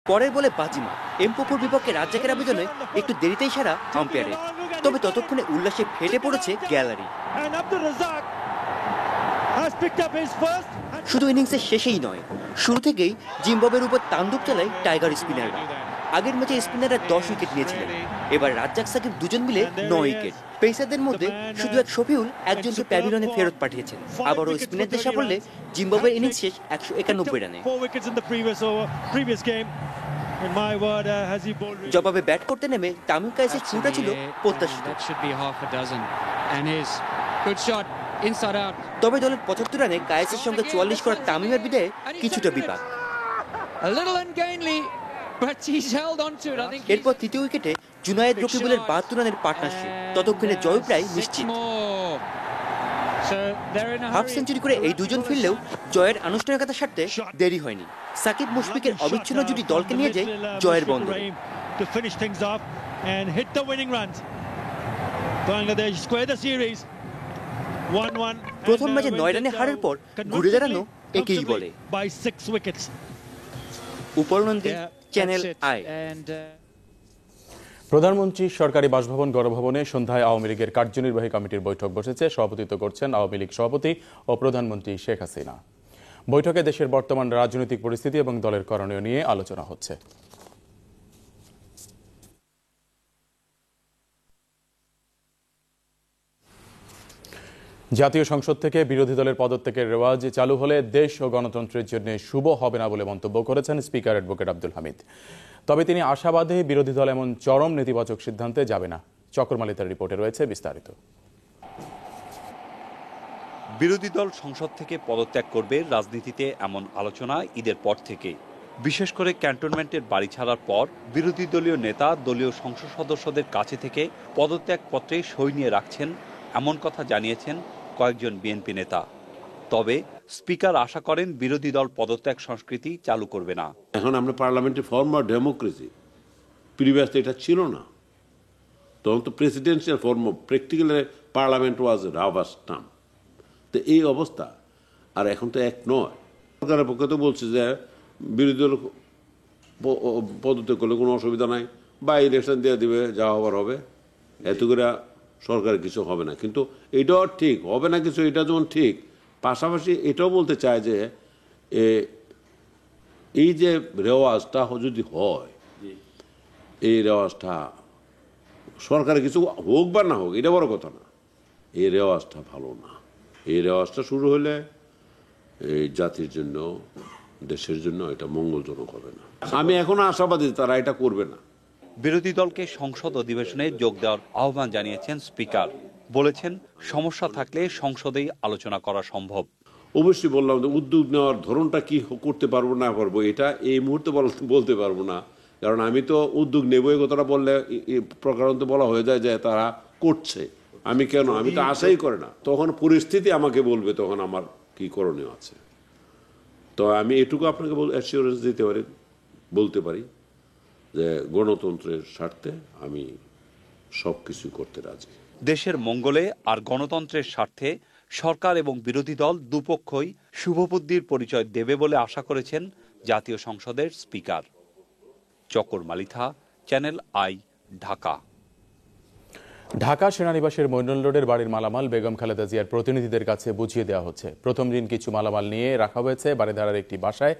পরের বলে বাজিমা এমপোকুর বিপক্ষে রাজ্জাকের আবেদনে একটু দেরিতেই সারা আম্পায়ারের। তবে ততক্ষণে উল্লাসে ফেটে পড়েছে গ্যালারি। শুধু ইনিংসের শেষেই নয়, শুরু থেকেই জিম্বাবুয়ের উপর তাণ্ডব চালায় টাইগার স্পিনাররা। আগের ম্যাচে স্পিনাররা 10 উইকেট নিয়েছিলেন, এবার রাজ্জাক সাকিব দুজন মিলে 9 উইকেট। পেসারদের মধ্যে শুধু এক শফিউল একজনকে প্যাভিলিয়নে ফেরত পাঠিয়েছেন। আবারও স্পিনারদের সাফল্যে জিম্বাবুয়ের ইনিংস শেষ 191 রানে। জবাবে ব্যাট করতে নেমে তামিম কায়েসের শুরুটা ছিল প্রত্যাশিত। তবে দলের 75 রানে কায়েসের সঙ্গে 44 করা তামিমের বিদায়ে কিছুটা বিপাক। এরপর তৃতীয় উইকেটে জুনায়েদ রকিবুলের 72 রানের পার্টনারশিপ, ততক্ষণে জয় প্রায় নিশ্চিত। হাফ সেঞ্চুরি করে এই দুজন ফিরলেও জয়ের আনুষ্ঠানিকতা সারতে দেরি হয়নি। সাকিব মুশফিকের অবিচ্ছিন্ন জুটি দলকে নিয়ে যায় জয়ের বন্দরে। প্রথম ম্যাচে 9 রানে হারের পর ঘুরে দাঁড়ানো একই বলে। উপরনন্দী, চ্যানেল আই। প্রধানমন্ত্রী সরকারি বাসভবন গণভবনে সন্ধ্যায় আওয়ামী লীগের কার্যনির্বাহী কমিটির বৈঠক বসেছে। সভাপতিত্ব করছেন আওয়ামী লীগ সভাপতি ও প্রধানমন্ত্রী শেখ হাসিনা। বৈঠকে দেশের বর্তমান রাজনৈতিক পরিস্থিতি এবং দলের করণীয় নিয়ে আলোচনা হচ্ছে। জাতীয় সংসদ থেকে বিরোধী দলের পদত্যাগের রেওয়াজ চালু হলে দেশ ও গণতন্ত্রের জন্য শুভ হবে না বলে মন্তব্য করেছেন স্পিকার অ্যাডভোকেট আব্দুল হামিদ। তবে তিনি আশাবাদী বিরোধী দল এমন চরম নেতিবাচক সিদ্ধান্তে যাবে না। চক্রমালিতার রিপোর্টে রয়েছে বিস্তারিত। বিরোধী দল সংসদ থেকে পদত্যাগ করবে, রাজনীতিতে এমন আলোচনা ঈদের পর থেকে। বিশেষ করে ক্যান্টনমেন্টের বাড়ি ছাড়ার পর বিরোধী দলীয় নেতা দলীয় সংসদ সদস্যদের কাছে থেকে পদত্যাগপত্রে সই নিয়ে রাখছেন, এমন কথা জানিয়েছেন কয়েকজন বিএনপি নেতা। তবে স্পিকার আশা করেন বিরোধী দল পদত্যাগ সংস্কৃতি চালু করবে না। এখন আমরা পার্লামেন্টে ফর্ম অফ ডেমোক্রেসি, প্রিভিয়াস এটা ছিল না। তখন তো প্রেসিডেন্সিয়াল ফর্ম, প্র্যাকটিক্যালি পার্লামেন্ট ওয়াজ রাবার স্টাম্প। তো এই অবস্থা, আর এখন তো এক নয়। সরকারের পক্ষে তো বলছে যে বিরোধী দল পদত্যাগ করলে কোনো অসুবিধা নাই, বা ইলেকশন দিয়ে দিবে, যা হবার হবে, এত করে সরকারের কিছু হবে না। কিন্তু এটাও ঠিক হবে না কিছু, এটা যেমন ঠিক, পাশাপাশি এটাও বলতে চায় যে এই যে রেওয়াজটা যদি হয়, এই রেওয়াজটা সরকারের কিছু হোক বা না হোক, এটা বড় কথা না, এই রেওয়াজটা ভালো না। এই রেওয়াজটা শুরু হলে এই জাতির জন্য, দেশের জন্য এটা মঙ্গলজনক হবে না। আমি এখনো আশাবাদী তারা এটা করবে না। বিরোধী দলকে সংসদ অধিবেশনে যোগ দেওয়ার আহ্বান জানিয়েছেন স্পিকার। বলেছেন সমস্যা থাকলে সংসদেই আলোচনা করা সম্ভব। অবশ্যই বললাম যে উদ্যোগ নেওয়ার ধরনটা কি করতে পারবো না পারবো এটা এই মুহূর্তে বলতে পারবো না, কারণ আমি তো উদ্যোগ নেবো এই কথাটা বললে প্রকারান্ত বলা হয়ে যায় যে তারা করছে। আমি কেন, আমি তো আশাই করে না। তখন পরিস্থিতি আমাকে বলবে তখন আমার কি করণীয় আছে। তো আমি এটুকু আপনাকে অ্যাসিওরেন্স দিতে পারি, বলতে পারি যে গণতন্ত্রের স্বার্থে আমি সবকিছু করতে রাজি। দেশের মঙ্গলে আর গণতন্ত্রের স্বার্থে সরকার এবং বিরোধী দল দুপক্ষই শুভবুদ্ধির পরিচয় দেবে বলে আশা করেছেন জাতীয় সংসদের স্পিকার। Chakor Malitha, channel I, Dhaka. ঢাকা সেনানিবাসের মইনুল রোডের বাড়ির মালামাল বেগম খালেদা জিয়ার প্রতিনিধিদের কাছে বুঝিয়ে দেওয়া হচ্ছে। প্রথম দিন কিছু মালামাল নিয়ে রাখা হয়েছে বাড়িধারার একটি বাসায়,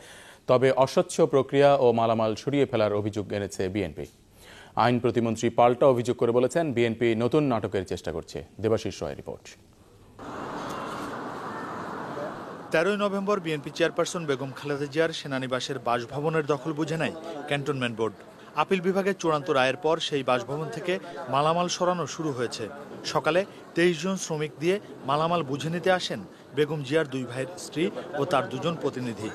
তবে অস্বচ্ছ প্রক্রিয়া ও মালামাল সরিয়ে ফেলার অভিযোগ এনেছে বিএনপি। আইন প্রতিমন্ত্রী পাল্টা অভিযোগ করে বলেছেন বিএনপি নতুন নাটকের চেষ্টা করছে। দেবাশিস রয়ের report. 13 November BNP chairperson Begum Khaleda জিয়ার সেনানিবাসের বাসভবনের দখল বুঝে নেয় ক্যান্টনমেন্ট বোর্ড। আপিল বিভাগের চূড়ান্ত রায়ের পর সেই বাসভবন থেকে মালামাল সরানো শুরু হয়েছে। সকালে 23 জন শ্রমিক দিয়ে মালামাল বুঝে নিতে আসেন বেগম জিয়ার 2 ভাইয়ের স্ত্রী ও তার 2 জন প্রতিনিধি।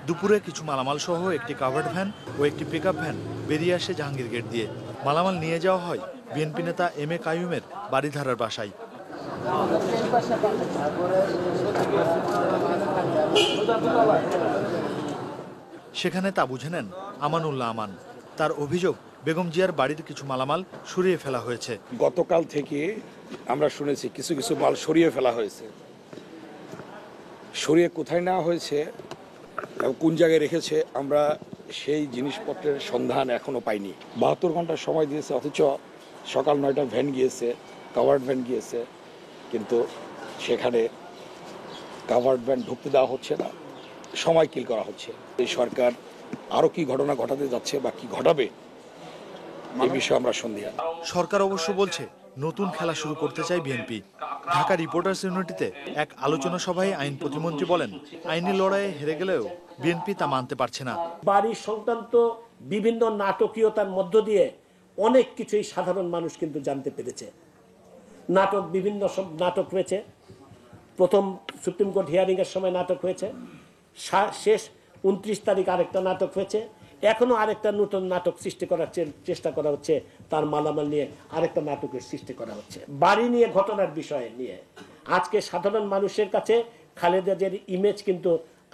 দুপুরে কিছু মালামাল সহ একটি কাভার্ড ভ্যান ও একটি পিকআপ ভ্যান বেরিয়ে আসে জাহাঙ্গীর গেট দিয়ে। মালামাল নিয়ে যাওয়া হয় বিএনপি নেতা এম এ কাইয়ুমের বাড়িধারার বাসায়। সেখানে তা বুঝে নেন আমানুল্লাহ আমান। তার অভিযোগ বেগম জিয়ার বাড়ির কিছু মালামাল সরিয়ে ফেলা হয়েছে। গতকাল থেকে আমরা শুনেছি কিছু কিছু মাল সরিয়ে ফেলা হয়েছে। সরিয়ে কোথায় নেওয়া হয়েছে, কোন জায়গায় রেখেছে আমরা সেই জিনিসপত্রের সন্ধান এখনো পাইনি। 72 ঘন্টা সময় দিয়েছে, অথচ সকাল 9টায় ভ্যান গিয়েছে, কাভার্ড ভ্যান গিয়েছে, কিন্তু সেখানে কাভার্ড ভ্যান ঢুকতে দেওয়া হচ্ছে না, সময় কিল করা হচ্ছে। এই সরকার আরো কি ঘটনা ঘটাতে যাচ্ছে বা কি ঘটাবে এই বিষয়ে আমরা সন্দিহান। সরকার অবশ্য বলছে নতুন খেলা শুরু করতে চায় বিএনপি। ঢাকা রিপোর্টার্স ইউনিটিতে এক আলোচনা সভায় আইন প্রতিমন্ত্রী বলেন, আইনি লড়াইয়ে হেরে গেলেও বিএনপি তা মানতে পারছে না। বাড়ি সংক্রান্ত বিভিন্ন নাটকীয়তার মধ্য দিয়ে অনেক কিছুই সাধারণ মানুষ কিন্তু জানতে পেরেছে। বিভিন্ন সব নাটক হয়েছে, প্রথম সুপ্রিম কোর্ট হিয়ারিং এর সময় নাটক হয়েছে, শেষ 29 তারিখ আরেকটা নাটক হয়েছে, এখনো আরেকটা নতুন নাটক সৃষ্টি করার চেষ্টা করা হচ্ছে, তার মালামাল নিয়ে আরেকটা নাটকের সৃষ্টি করা হচ্ছে। বাড়ি নিয়ে ঘটনার বিষয়ে নিয়ে আজকে সাধারণ মানুষের কাছে খালেদা জিয়ার ইমেজ কিন্তু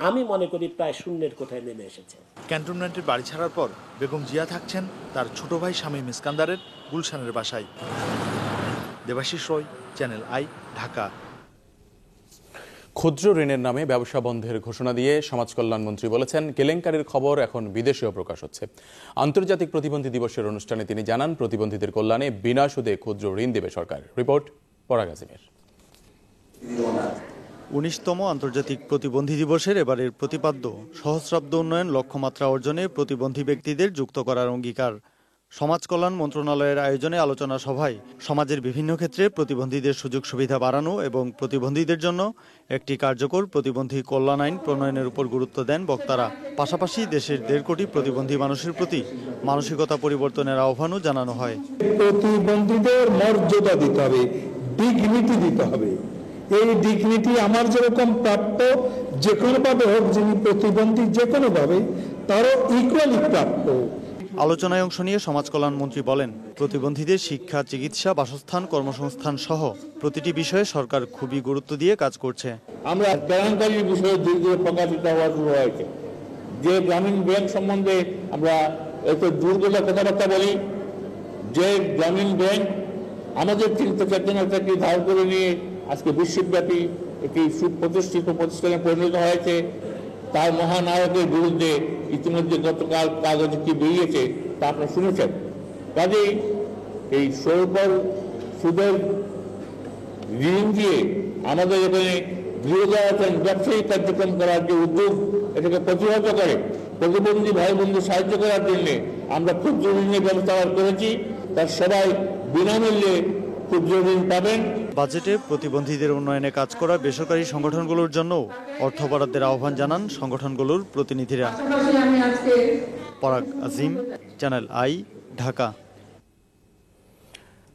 আমি মনে করি প্রায় শূন্যের কোঠায় নেমে এসেছে। ক্যান্টনমেন্টের বাড়ি ছাড়ার পর বেগম জিয়া থাকছেন তার ছোট ভাই শামীম ইস্কান্দারের গুলশানের বাসায়। দেবাশিস রয়, চ্যানেল আই, ঢাকা। ক্ষুদ্র ঋণের নামে ব্যবসা বন্ধের ঘোষণা দিয়ে সমাজ কল্যাণ মন্ত্রী বলেছেন, কেলেঙ্কারির খবর এখন বিদেশেও প্রকাশ হচ্ছে। আন্তর্জাতিক প্রতিবন্ধী দিবসের অনুষ্ঠানে তিনি জানান, প্রতিবন্ধীদের কল্যাণে বিনা সুদে ক্ষুদ্র ঋণ দেবে সরকার। রিপোর্ট পরাগ আজিমের। 19তম আন্তর্জাতিক প্রতিবন্ধী দিবসের এবারের প্রতিপাদ্য সহস্রাব্দ উন্নয়ন লক্ষ্যমাত্রা অর্জনে প্রতিবন্ধী ব্যক্তিদের যুক্ত করার অঙ্গীকার। সমাজ কল্যাণ মন্ত্রণালয়ের আয়োজনে আলোচনা সভায় সমাজের বিভিন্ন ক্ষেত্রে প্রতিবন্ধীদের সুযোগ সুবিধা বাড়ানো এবং প্রতিবন্ধীদের জন্য একটি কার্যকর প্রতিবন্ধী কল্যাণ আইন প্রণয়নের উপর গুরুত্ব দেন বক্তারা। পাশাপাশি দেশের 1.5 কোটি প্রতিবন্ধী মানুষের প্রতি মানসিকতা পরিবর্তনের আহ্বানও জানানো হয়। প্রতিবন্ধীদের মর্যাদা দিতে হবে, ডিগনিটি দিতে হবে। এই ডিগনিটি আমার যেরকম প্রাপ্য, যে কোনোভাবে হোক, যিনি প্রতিবন্ধী যে কোনোভাবে তারও ইকুয়ালি প্রাপ্য। আলোচনায় অংশ নিয়ে সমাজ কল্যাণ মন্ত্রী বলেন, প্রতিবন্ধীদের শিক্ষা, চিকিৎসা, বাসস্থান, কর্মসংস্থান সহ প্রতিটি বিষয়ে সরকার খুবই গুরুত্ব দিয়ে কাজ করছে। আমরা কেলেঙ্কারির বিষয়ে ধীরে ধীরে প্রকাশিত হওয়া শুরু হয়েছে। যে গ্রামীণ ব্যাংক সম্বন্ধে আমরা এত দুর্গত কথাবার্তা বলি, যে গ্রামীণ ব্যাংক আমাদের চিন্তা চেতনাটাকে ধার করে নিয়ে আজকে বিশ্বব্যাপী একটি সুপ্রতিষ্ঠিত প্রতিষ্ঠানে পরিণত হয়েছে, তার মহানায়কের বিরুদ্ধে ইতিমধ্যে গতকাল কাগজে কি বেরিয়েছে তা আপনারা শুনেছেন। কাজেই এই স্বল্প সুদের ঋণ দিয়ে আমাদের এখানে গৃহজায়ন ব্যবসায়িক কার্যক্রম করার যে উদ্যোগ, এটাকে প্রতিহত করে প্রতিবন্ধী ভাই বন্ধু সাহায্য করার জন্য আমরা ক্ষুদ্র ঋণের ব্যবস্থা করেছি। তার সবাই বিনামূল্যে ক্ষুদ্র ঋণ পাবেন। বাজেটে প্রতিবন্ধীদের উন্নয়নে কাজ করা বেসরকারি সংগঠনগুলোর জন্য অর্থ বরাদ্দের আহ্বান জানান সংগঠনগুলোর প্রতিনিধিরা। পরাগ আজিম, চ্যানেল আই, ঢাকা।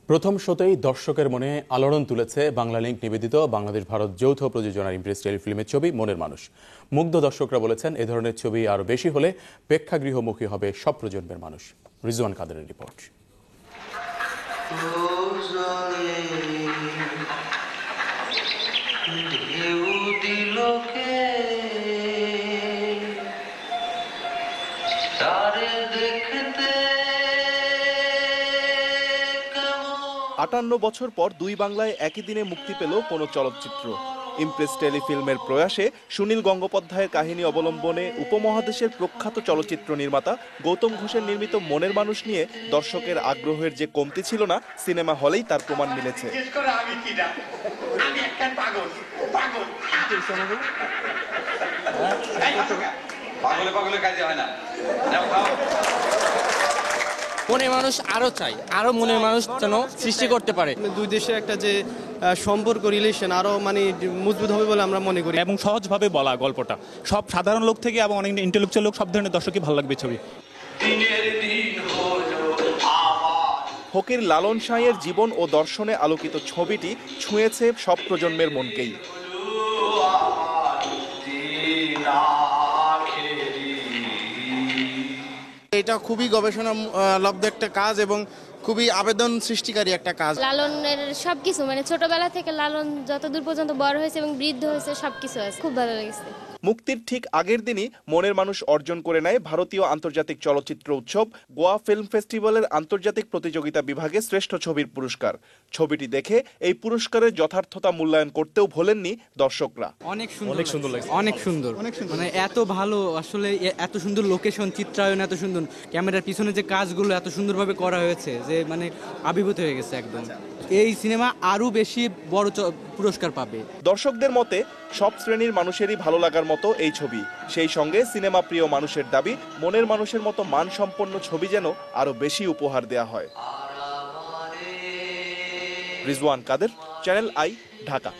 প্রথম শোতেই দর্শকের মনে আলোড়ন তুলেছে বাংলালিংক নিবেদিত বাংলাদেশ ভারত যৌথ প্রযোজনার ইমপ্রেস টেলিফিল্মের ছবি মনের মানুষ। মুগ্ধ দর্শকরা বলেছেন, এ ধরনের ছবি আরও বেশি হলে প্রেক্ষাগৃহমুখী হবে সব প্রজন্মের মানুষ। রিজওয়ান কাদেরের রিপোর্ট। আটান্ন বছর পর দুই বাংলায় একই দিনে মুক্তি পেল কোন চলচ্চিত্র। ইমপ্রেস টেলিফিল্মের প্রয়াসে সুনীল গঙ্গোপাধ্যায়ের কাহিনী অবলম্বনে উপমহাদেশের প্রখ্যাত চলচ্চিত্র নির্মাতা গৌতম ঘোষের নির্মিত মনের মানুষ নিয়ে দর্শকের আগ্রহের যে কমতি ছিল না, সিনেমা হলেই তার প্রমাণ মিলেছে। মনের মানুষ আরো চাই, আরো মনের মানুষ যেন সৃষ্টি করতে পারে। দুই দেশের একটা যে সম্পর্ক, রিলেশন আরো মানে মজবুত হবে বলে আমরা মনে করি। এবং সহজভাবে বলা গল্পটা সব সাধারণ লোক থেকে এবং অনেক ইন্টেলেকচুয়াল লোক, সব ধরনের দর্শকই ভালো লাগবে ছবি। ফকির লালন শাহের জীবন ও দর্শনে আলোকিত ছবিটি ছুঁয়েছে সব প্রজন্মের মনকেই। এটা খুবই গবেষণালব্ধ একটা কাজ এবং খুবই আবেদন সৃষ্টিকারী একটা কাজ। লালনের সবকিছু মানে ছোটবেলা থেকে লালন যতদূর পর্যন্ত বড় হয়েছে এবং বৃদ্ধ হয়েছে সবকিছু আছে, খুব ভালো লেগেছে। মুক্তির ঠিক আগের দিনই মনের মানুষ অর্জন করে নেয় ভারতীয় আন্তর্জাতিক চলচ্চিত্র উৎসব গোয়া ফিল্ম ফেস্টিভ্যালের আন্তর্জাতিক প্রতিযোগিতা বিভাগে শ্রেষ্ঠ ছবির পুরস্কার। ছবিটি দেখে এই পুরস্কারের যথার্থতা মূল্যায়ন করতেও ভোলেননি দর্শকরা। অনেক সুন্দর লাগছে, অনেক সুন্দর, মানে এত ভালো, আসলে এত সুন্দর লোকেশন, চিত্রায়ন এত সুন্দর, ক্যামেরার পিছনে যে কাজগুলো এত সুন্দরভাবে করা হয়েছে যে মানে আবির্ভূত হয়ে গেছে একদম। এই সিনেমা আরো বেশি বড় পুরস্কার পাবে। দর্শকদের মতে সব শ্রেণীর মানুষেরই ভালো লাগার মতো এই ছবি। সেই সঙ্গে সিনেমা প্রিয় মানুষের দাবি মনের মানুষের মতো মানসম্পন্ন ছবি যেন আরো বেশি উপহার দেয়া হয়। রিজওয়ান কাদের, চ্যানেল আই, ঢাকা।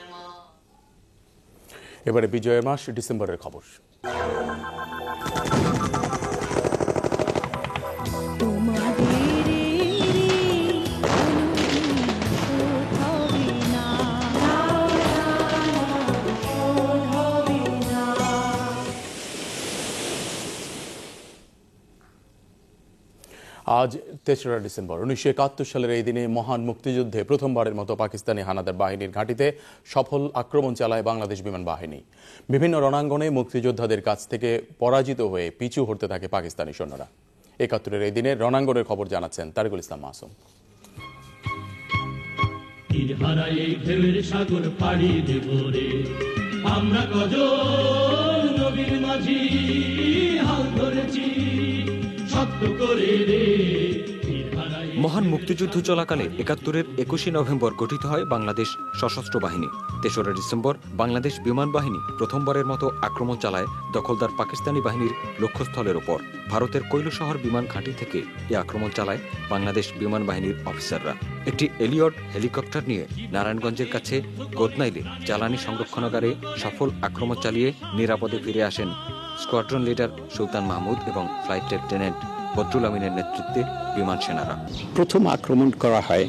এবারে বিজয়ের মাস ডিসেম্বরের খবর। আজ ৩রা ডিসেম্বর ১৯৭১ সালের এই দিনে মহান মুক্তিযুদ্ধে প্রথমবারের মতো পাকিস্তানি হানাদার বাহিনীর ঘাঁটিতে সফল আক্রমণ চালায় বাংলাদেশ বিমান বাহিনী। বিভিন্ন রণাঙ্গনে মুক্তিযোদ্ধাদের কাছ থেকে পরাজিত হয়ে পিছু হটতে থাকে পাকিস্তানি সৈন্যরা। ৭১-এর এই দিনে রণাঙ্গনের খবর জানাচ্ছেন তারিকুল ইসলাম মাসুম। মহান মুক্তিযুদ্ধ চলাকালে ৭১-এর ২১শে নভেম্বর গঠিত হয় বাংলাদেশ সশস্ত্র বাহিনী। ৩রা ডিসেম্বর বাংলাদেশ বিমান বাহিনী প্রথমবারের মতো আক্রমণ চালায় দখলদার পাকিস্তানি বাহিনীর লক্ষ্যস্থলের ওপর। ভারতের কৈলশহর বিমান ঘাঁটি থেকে এ আক্রমণ চালায় বাংলাদেশ বিমান বাহিনীর অফিসাররা। একটি এলিয়ট হেলিকপ্টার নিয়ে নারায়ণগঞ্জের কাছে গোদনাইলে জ্বালানি সংরক্ষণাগারে সফল আক্রমণ চালিয়ে নিরাপদে ফিরে আসেন স্কোয়াড্রন লিডার সুলতান মাহমুদ এবং ফ্লাইট লেফটেন্যান্ট বদরুল আমিনের নেতৃত্বে বিমান সেনারা। প্রথম আক্রমণ করা হয়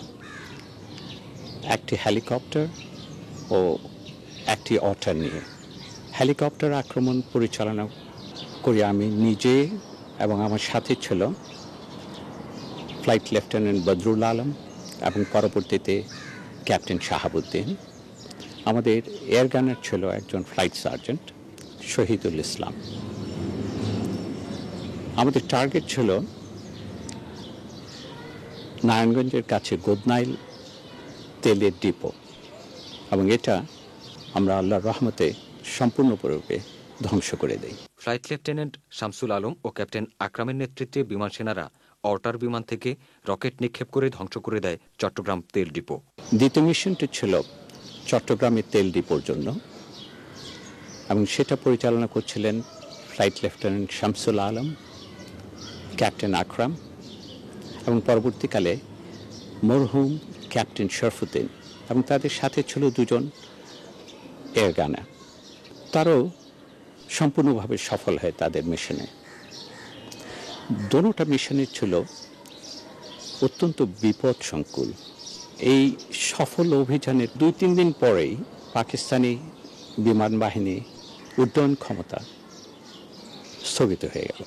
একটি হেলিকপ্টার ও একটি অটার নিয়ে। হেলিকপ্টার আক্রমণ পরিচালনা করি আমি নিজে এবং আমার সাথে ছিল ফ্লাইট লেফটেন্যান্ট বদরুল আলম এবং পরবর্তীতে ক্যাপ্টেন শাহাবুদ্দিন। আমাদের এয়ার গানার ছিল একজন ফ্লাইট সার্জেন্ট শহীদুল ইসলাম। আমাদের টার্গেট ছিল নারায়ণগঞ্জের কাছে গোদনাইল তেলের ডিপো, এবং এটা আমরা আল্লাহর রহমতে সম্পূর্ণরূপে ধ্বংস করে দেই। ফ্লাইট লেফটেন্যান্ট শামসুল আলম ও ক্যাপ্টেন আকরামের নেতৃত্বে বিমান সেনারা অর্টার বিমান থেকে রকেট নিক্ষেপ করে ধ্বংস করে দেয় চট্টগ্রাম তেল ডিপো। দ্বিতীয় মিশনটি ছিল চট্টগ্রামের তেল ডিপোর জন্য, এবং সেটা পরিচালনা করছিলেন flight lieutenant Shamsul Alam, captain Akram এবং পরবর্তীকালে মরহুম ক্যাপ্টেন শরফুদ্দিন, এবং তাদের সাথে ছিল দুজন এয়ার গানার। তারাও সম্পূর্ণভাবে সফল হয় তাদের মিশনে। দোনোটা মিশনে ছিল অত্যন্ত বিপদসংকুল। এই সফল অভিযানের ২-৩ দিন পরেই পাকিস্তানি বিমান বাহিনী উড্ডয়ন ক্ষমতা স্থগিত হয়ে গেল।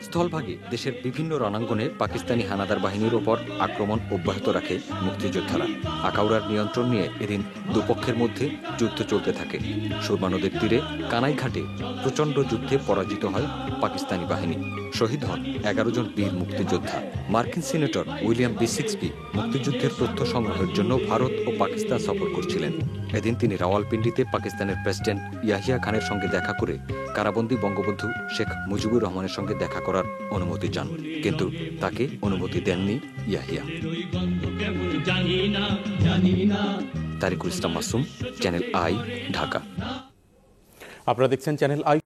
স্থলভাগে দেশের বিভিন্ন রণাঙ্গনে পাকিস্তানি হানাদার বাহিনীর ওপর আক্রমণ অব্যাহত রাখে মুক্তিযোদ্ধারা। আখাউড়ার নিয়ন্ত্রণ নিয়ে এদিন দুপক্ষের মধ্যে যুদ্ধ চলতে থাকে। সুরমা নদীর তীরে কানাইঘাটে প্রচণ্ড যুদ্ধে পরাজিত হয় পাকিস্তানি বাহিনী। শহীদ হন ১১ জন বীর মুক্তিযোদ্ধা। মার্কিন সিনেটর উইলিয়াম বিক্সবি মুক্তিযুদ্ধের তথ্য সংগ্রহের জন্য ভারত ও পাকিস্তান সফর করছিলেন। এদিন তিনি রাওয়ালপিন্ডিতে পাকিস্তানের প্রেসিডেন্ট ইয়াহিয়া খানের সঙ্গে দেখা করে কারাবন্দী বঙ্গবন্ধু শেখ মুজিবুর রহমানের সঙ্গে দেখা করার অনুমতি চান, কিন্তু তাকে অনুমতি দেননি ইয়াহিয়া। তারিকুল ইসলাম মাসুম, চ্যানেল আই, ঢাকা। আপনারা দেখছেন চ্যানেল আই।